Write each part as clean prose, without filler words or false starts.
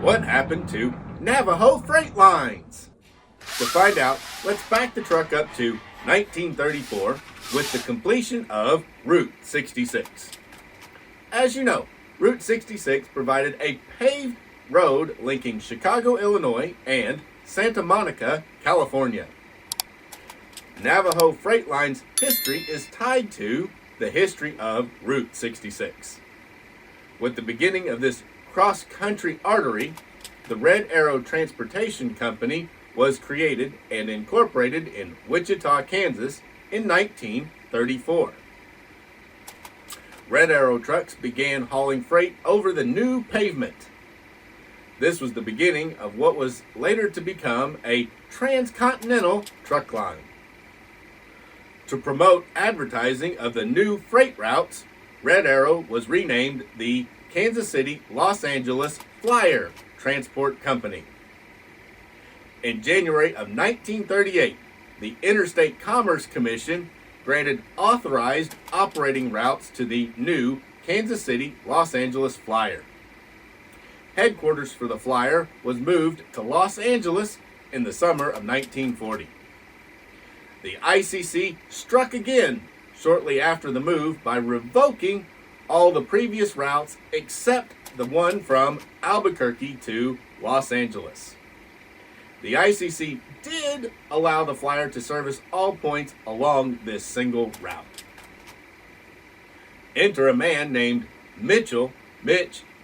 What happened to Navajo Freightlines? To find out, let's back the truck up to 1934 with the completion of Route 66. As you know, Route 66 provided a paved road linking Chicago, Illinois and Santa Monica, California. Navajo Freightline's history is tied to the history of Route 66. With the beginning of this cross-country artery, the Red Arrow Transportation Company was created and incorporated in Wichita, Kansas in 1934. Red Arrow trucks began hauling freight over the new pavement. This was the beginning of what was later to become a transcontinental truck line. To promote advertising of the new freight routes, Red Arrow was renamed the Kansas City, Los Angeles Flyer Transport Company. In January of 1938, the Interstate Commerce Commission granted authorized operating routes to the new Kansas City, Los Angeles Flyer. Headquarters for the Flyer was moved to Los Angeles in the summer of 1940. The ICC struck again shortly after the move by revoking all the previous routes except the one from Albuquerque to Los Angeles. The ICC did allow the Flyer to service all points along this single route. Enter a man named Mitch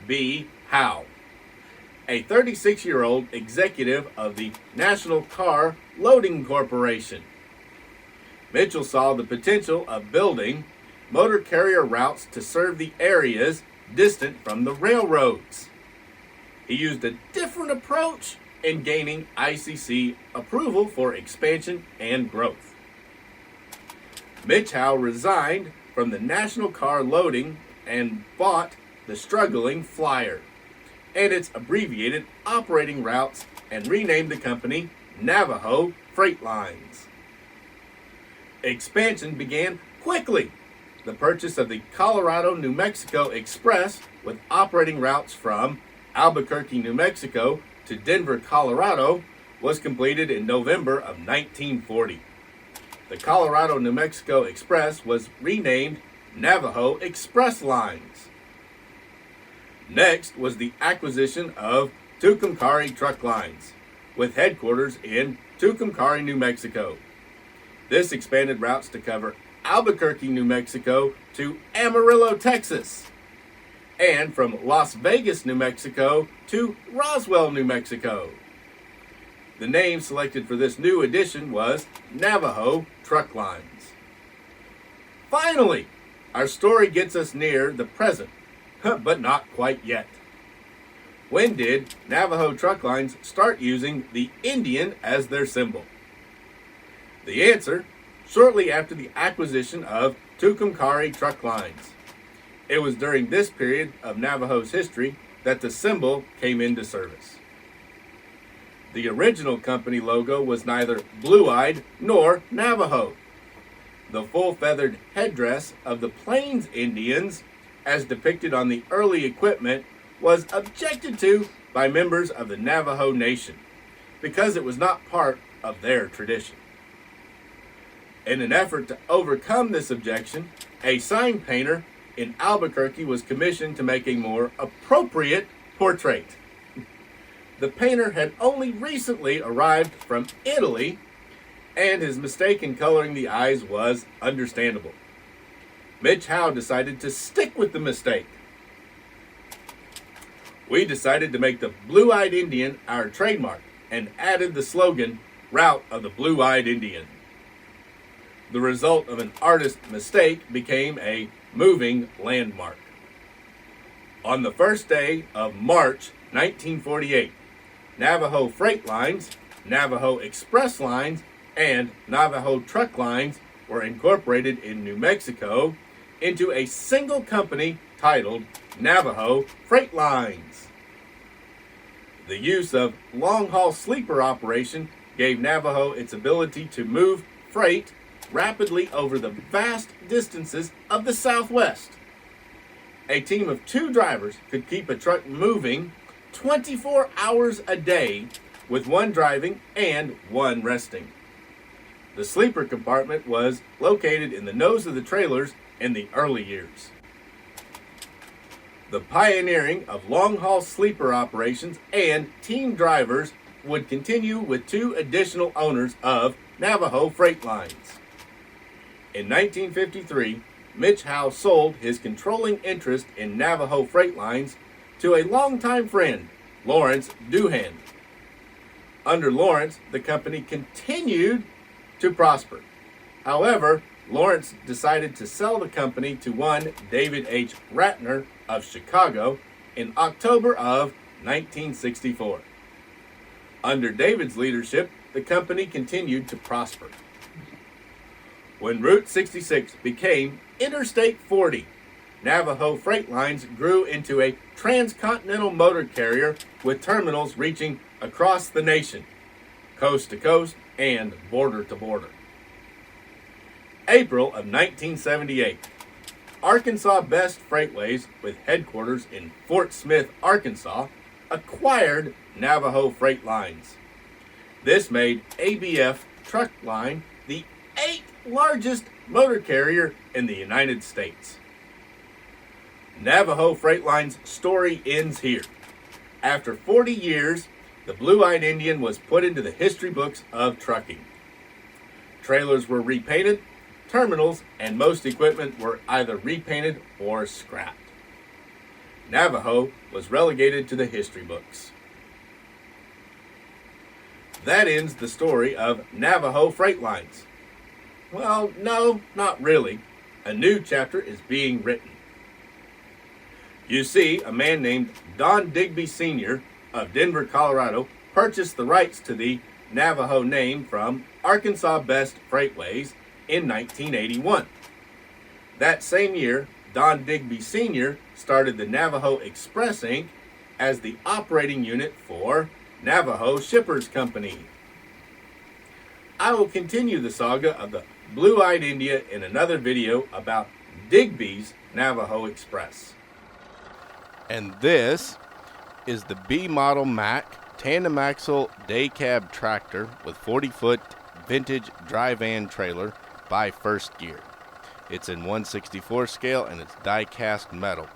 B. Howe, a 36-year-old executive of the National Car Loading Corporation. Mitchell saw the potential of building motor carrier routes to serve the areas distant from the railroads. He used a different approach in gaining ICC approval for expansion and growth. Mitch Howe resigned from the National Car Loading and bought the struggling Flyer and its abbreviated operating routes and renamed the company Navajo Freightlines. Expansion began quickly. The purchase of the Colorado-New Mexico Express with operating routes from Albuquerque, New Mexico to Denver, Colorado was completed in November of 1940. The Colorado-New Mexico Express was renamed Navajo Express Lines. Next was the acquisition of Tucumcari Trucklines with headquarters in Tucumcari, New Mexico. This expanded routes to cover Albuquerque, New Mexico to Amarillo, Texas, and from Las Vegas, New Mexico to Roswell, New Mexico. The name selected for this new addition was Navajo Trucklines. Finally, our story gets us near the present, but not quite yet. When did Navajo Trucklines start using the Indian as their symbol? The answer, shortly after the acquisition of Tucumcari Trucklines. It was during this period of Navajo's history that the symbol came into service. The original company logo was neither blue-eyed nor Navajo. The full feathered headdress of the Plains Indians, as depicted on the early equipment, was objected to by members of the Navajo Nation because it was not part of their tradition. In an effort to overcome this objection, a sign painter in Albuquerque was commissioned to make a more appropriate portrait. The painter had only recently arrived from Italy, and his mistake in coloring the eyes was understandable. Mitch Howe decided to stick with the mistake. We decided to make the blue-eyed Indian our trademark and added the slogan, Route of the Blue-Eyed Indian. The result of an artist's mistake became a moving landmark. On the first day of March 1948, Navajo Freightlines, Navajo Express Lines, and Navajo Trucklines were incorporated in New Mexico into a single company titled Navajo Freightlines. The use of long-haul sleeper operation gave Navajo its ability to move freight rapidly over the vast distances of the Southwest. A team of 2 drivers could keep a truck moving 24 hours a day, with one driving and one resting. The sleeper compartment was located in the nose of the trailers in the early years. The pioneering of long-haul sleeper operations and team drivers would continue with two additional owners of Navajo Freightlines. In 1953, Mitch Howe sold his controlling interest in Navajo Freightlines to a longtime friend, Lawrence Doohan. Under Lawrence, the company continued to prosper. However, Lawrence decided to sell the company to one David H. Ratner of Chicago in October of 1964. Under David's leadership, the company continued to prosper. When Route 66 became Interstate 40, Navajo Freightlines grew into a transcontinental motor carrier with terminals reaching across the nation, coast to coast and border to border. April of 1978, Arkansas Best Freightways, with headquarters in Fort Smith, Arkansas, acquired Navajo Freightlines. This made ABF Truckline the 8th largest motor carrier in the United States. Navajo Freightline's story ends here. After 40 years, the Blue-Eyed Indian was put into the history books of trucking. Trailers were repainted, terminals and most equipment were either repainted or scrapped. Navajo was relegated to the history books. That ends the story of Navajo Freightlines. Well, no, not really. A new chapter is being written. You see, a man named Don Digby Sr. of Denver, Colorado, purchased the rights to the Navajo name from Arkansas Best Freightways in 1981. That same year, Don Digby Sr. started the Navajo Express Inc. as the operating unit for Navajo Shippers Company. I will continue the saga of the Blue-Eyed India in another video about Digby's Navajo Express. And this is the B model Mack tandem axle day cab tractor with 40-foot vintage dry van trailer by First Gear. It's in 1/64 scale and it's die-cast metal.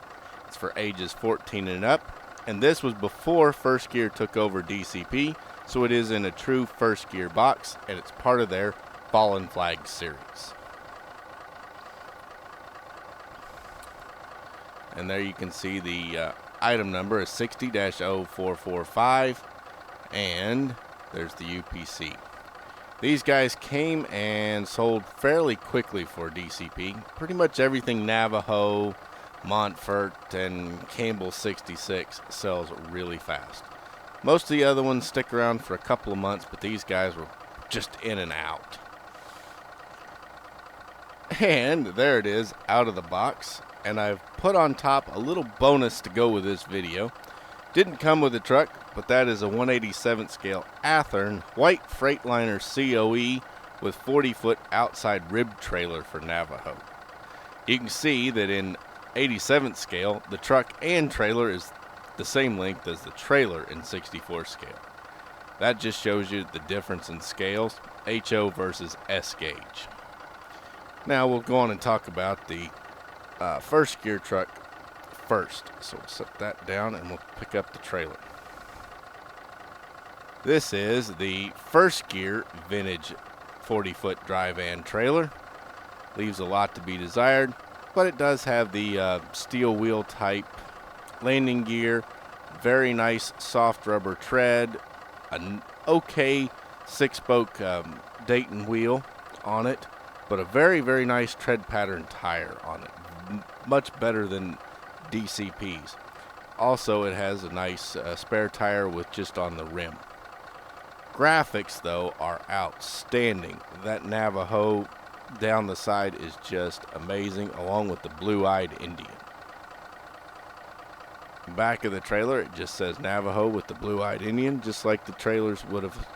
It's for ages 14 and up, and this was before First Gear took over DCP, so it is in a true First Gear box, and it's part of their Fallen Flag series. And there you can see the item number is 60-0445, and there's the UPC. These guys came and sold fairly quickly for DCP. Pretty much everything Navajo, Montfort, and Campbell 66 sells really fast. Most of the other ones stick around for a couple of months, but these guys were just in and out. And there it is, out of the box. And I've put on top a little bonus to go with this video. Didn't come with the truck, but that is a 1/87 scale Athearn white Freightliner COE with 40-foot outside rib trailer for Navajo. You can see that in 87th scale, the truck and trailer is the same length as the trailer in 64 scale. That just shows you the difference in scales, HO versus S gauge. Now we'll go on and talk about the First Gear truck first. So we'll set that down and we'll pick up the trailer. This is the First Gear vintage 40-foot dry van trailer. Leaves a lot to be desired, but it does have the steel wheel type landing gear, very nice soft rubber tread, an okay 6-spoke Dayton wheel on it, but a very, very nice tread pattern tire on it. Much better than DCP's. Also, it has a nice spare tire with just on the rim. Graphics, though, are outstanding. That Navajo down the side is just amazing, along with the Blue-Eyed Indian. Back of the trailer, it just says Navajo with the Blue-Eyed Indian, just like the trailers would have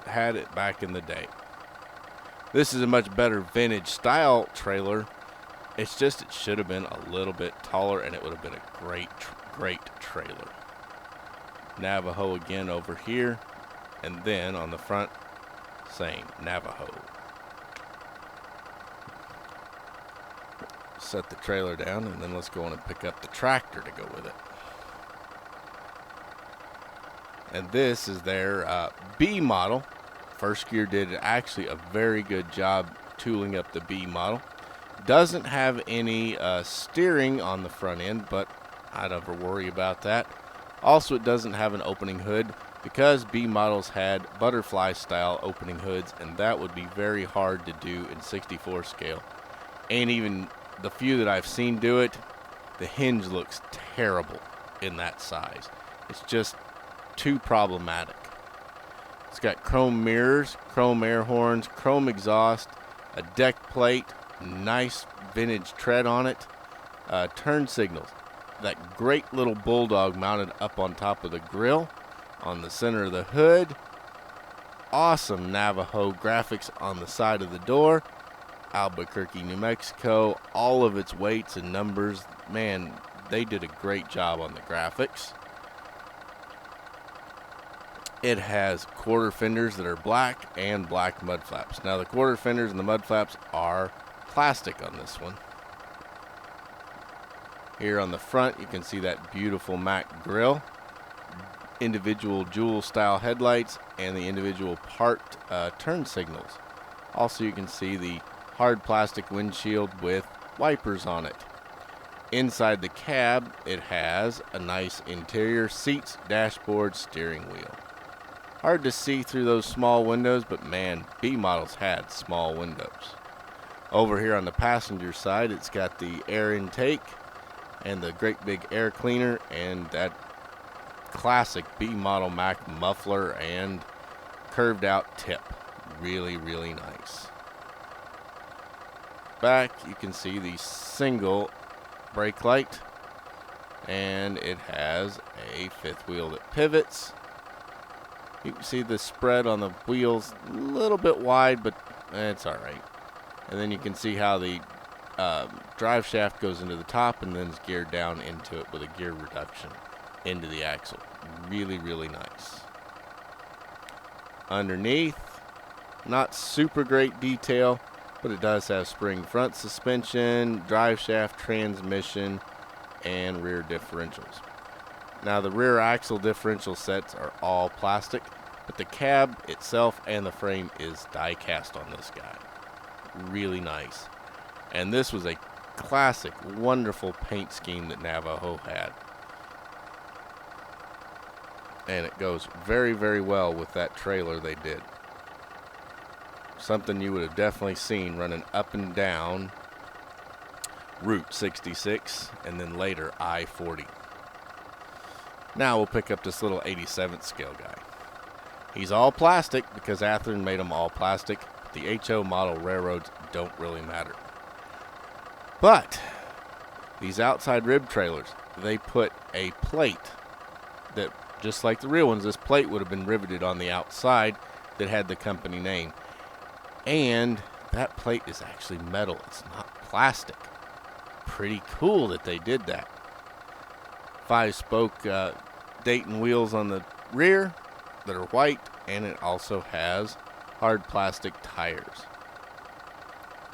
had it back in the day. This is a much better vintage style trailer. It's just it should have been a little bit taller, and it would have been a great trailer. Navajo again over here, and then on the front, same, Navajo. Set the trailer down, and then let's go on and pick up the tractor to go with it. And this is their B model. First Gear did actually a very good job tooling up the B model. Doesn't have any steering on the front end, but I never worry about that. Also, it doesn't have an opening hood because B models had butterfly style opening hoods, and that would be very hard to do in 64 scale. And even the few that I've seen do it, the hinge looks terrible in that size. It's just too problematic. It's got chrome mirrors, chrome air horns, chrome exhaust, a deck plate, nice vintage tread on it, turn signals. That great little bulldog mounted up on top of the grill, on the center of the hood. Awesome Navajo graphics on the side of the door. Albuquerque, New Mexico, all of its weights and numbers. Man, they did a great job on the graphics. It has quarter fenders that are black and black mud flaps. Now the quarter fenders and the mud flaps are plastic on this one. Here on the front you can see that beautiful Mack grill, individual jewel style headlights, and the individual parked turn signals. Also you can see the hard plastic windshield with wipers on it. Inside the cab it has a nice interior, seats, dashboard, steering wheel. Hard to see through those small windows, but man, B models had small windows. Over here on the passenger side, it's got the air intake and the great big air cleaner and that classic B model Mack muffler and curved out tip. Really, really nice. Back, you can see the single brake light, and it has a fifth wheel that pivots. You can see the spread on the wheels a little bit wide, but it's alright. And then you can see how the drive shaft goes into the top and then is geared down into it with a gear reduction into the axle. Really, really nice. Underneath, not super great detail, but it does have spring front suspension, drive shaft, transmission, and rear differentials. Now the rear axle differential sets are all plastic, but the cab itself and the frame is die-cast on this guy. Really nice. And this was a classic, wonderful paint scheme that Navajo had. And it goes very, very well with that trailer they did. Something you would have definitely seen running up and down Route 66 and then later I-40. Now we'll pick up this little 87th scale guy. He's all plastic because Athearn made them all plastic. The HO model railroads don't really matter. But these outside rib trailers, they put a plate that, just like the real ones, this plate would have been riveted on the outside that had the company name. And that plate is actually metal. It's not plastic. Pretty cool that they did that. 5-spoke Dayton wheels on the rear that are white, and it also has hard plastic tires.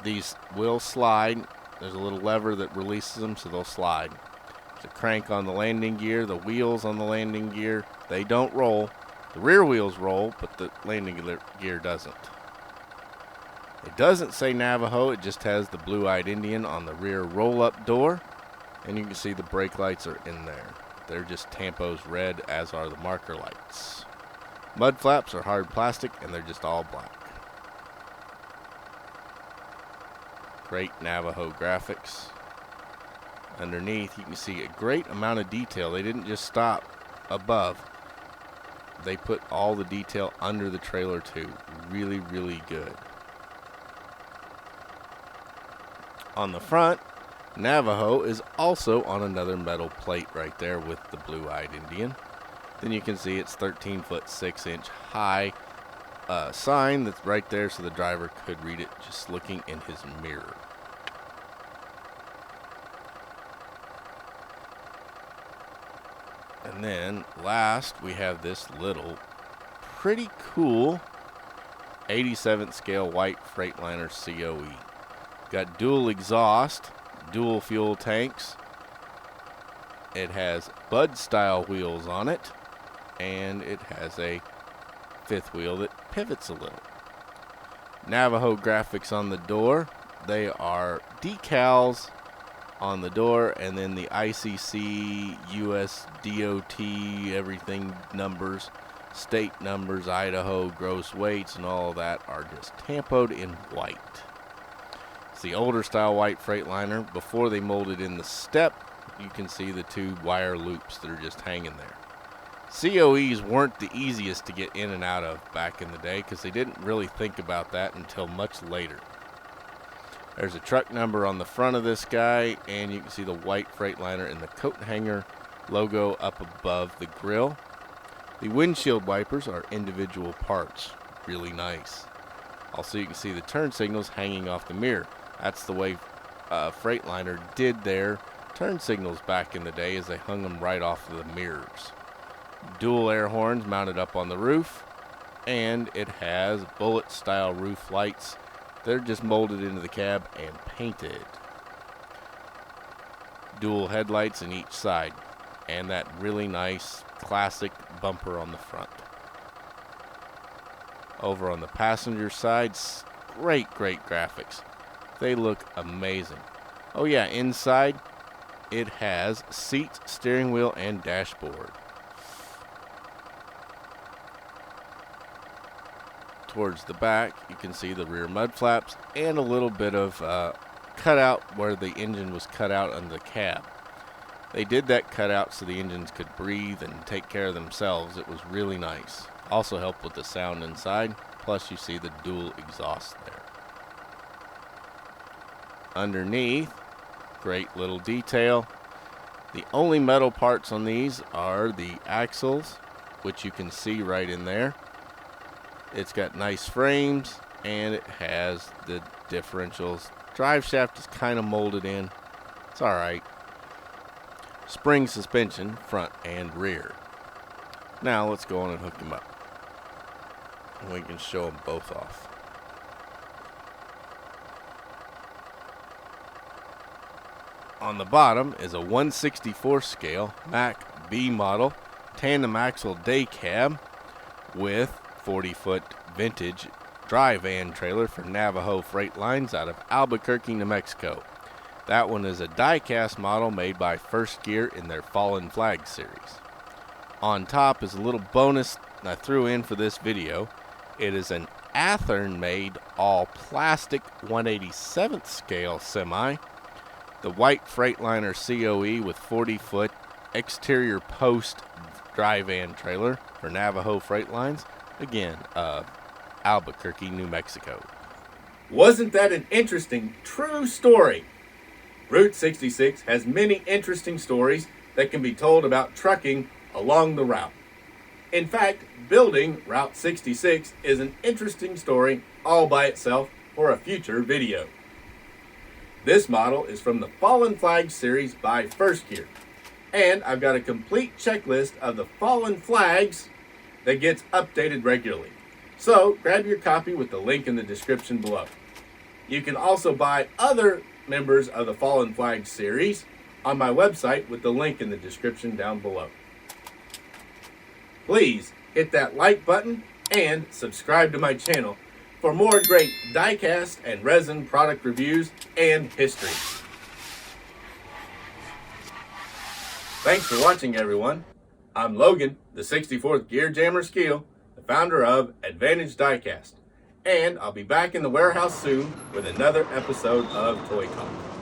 These will slide. There's a little lever that releases them so they'll slide. There's a crank on the landing gear. The wheels on the landing gear, they don't roll. The rear wheels roll, but the landing gear doesn't. It doesn't say Navajo, it just has the blue-eyed Indian on the rear roll-up door, and you can see the brake lights are in there. They're just Tampos red, as are the marker lights. Mud flaps are hard plastic, and they're just all black. Great Navajo graphics. Underneath, you can see a great amount of detail. They didn't just stop above. They put all the detail under the trailer, too. Really, really good. On the front, Navajo is also on another metal plate right there with the blue-eyed Indian. Then you can see it's 13-foot 6-inch high sign that's right there so the driver could read it just looking in his mirror. And then last, we have this little pretty cool 87th scale white Freightliner COE. Got dual exhaust, dual fuel tanks. It has Bud style wheels on it, and it has a fifth wheel that pivots a little. Navajo graphics on the door. They are decals on the door, and then the ICC, US DOT, everything numbers, state numbers, Idaho, gross weights, and all of that are just tampoed in white. It's the older style white Freightliner. Before they molded in the step, you can see the two wire loops that are just hanging there. COEs weren't the easiest to get in and out of back in the day because they didn't really think about that until much later. There's a truck number on the front of this guy, and you can see the white Freightliner and the coat hanger logo up above the grill. The windshield wipers are individual parts, really nice. Also, you can see the turn signals hanging off the mirror. That's the way Freightliner did their turn signals back in the day, as they hung them right off of the mirrors. Dual air horns mounted up on the roof, and it has bullet style roof lights. They're just molded into the cab and painted. Dual headlights in each side, and that really nice classic bumper on the front. Over on the passenger side, great graphics. They look amazing. Oh yeah, inside it has seats, steering wheel, and dashboard. Towards the back, you can see the rear mud flaps and a little bit of cutout where the engine was cut out under the cab. They did that cutout so the engines could breathe and take care of themselves. It was really nice. Also helped with the sound inside. Plus you see the dual exhaust there. Underneath, great little detail. The only metal parts on these are the axles, which you can see right in there. It's got nice frames, and it has the differentials. Drive shaft is kind of molded in. It's alright. Spring suspension, front and rear. Now let's go on and hook them up. And we can show them both off. On the bottom is a 1/64 scale Mack B model tandem axle day cab with 40-foot vintage dry van trailer for Navajo Freight lines out of Albuquerque, New Mexico. That one is a Diecast model made by First Gear in their Fallen Flag series. On top is a little bonus I threw in for this video. It is an Athearn made all plastic 1/87th scale semi. The white Freightliner COE with 40-foot exterior post dry van trailer for Navajo Freight lines. Again, Albuquerque, New Mexico. Wasn't that an interesting, true story? Route 66 has many interesting stories that can be told about trucking along the route. In fact, building Route 66 is an interesting story all by itself for a future video. This model is from the Fallen Flag series by First Gear, and I've got a complete checklist of the Fallen Flags that gets updated regularly. So grab your copy with the link in the description below. You can also buy other members of the Fallen Flag series on my website with the link in the description down below. Please hit that like button and subscribe to my channel for more great diecast and resin product reviews and history. Thanks for watching, everyone. I'm Logan, the 64th Gear Jammer Skeele, the founder of Advantage Diecast, and I'll be back in the warehouse soon with another episode of Toy Talk.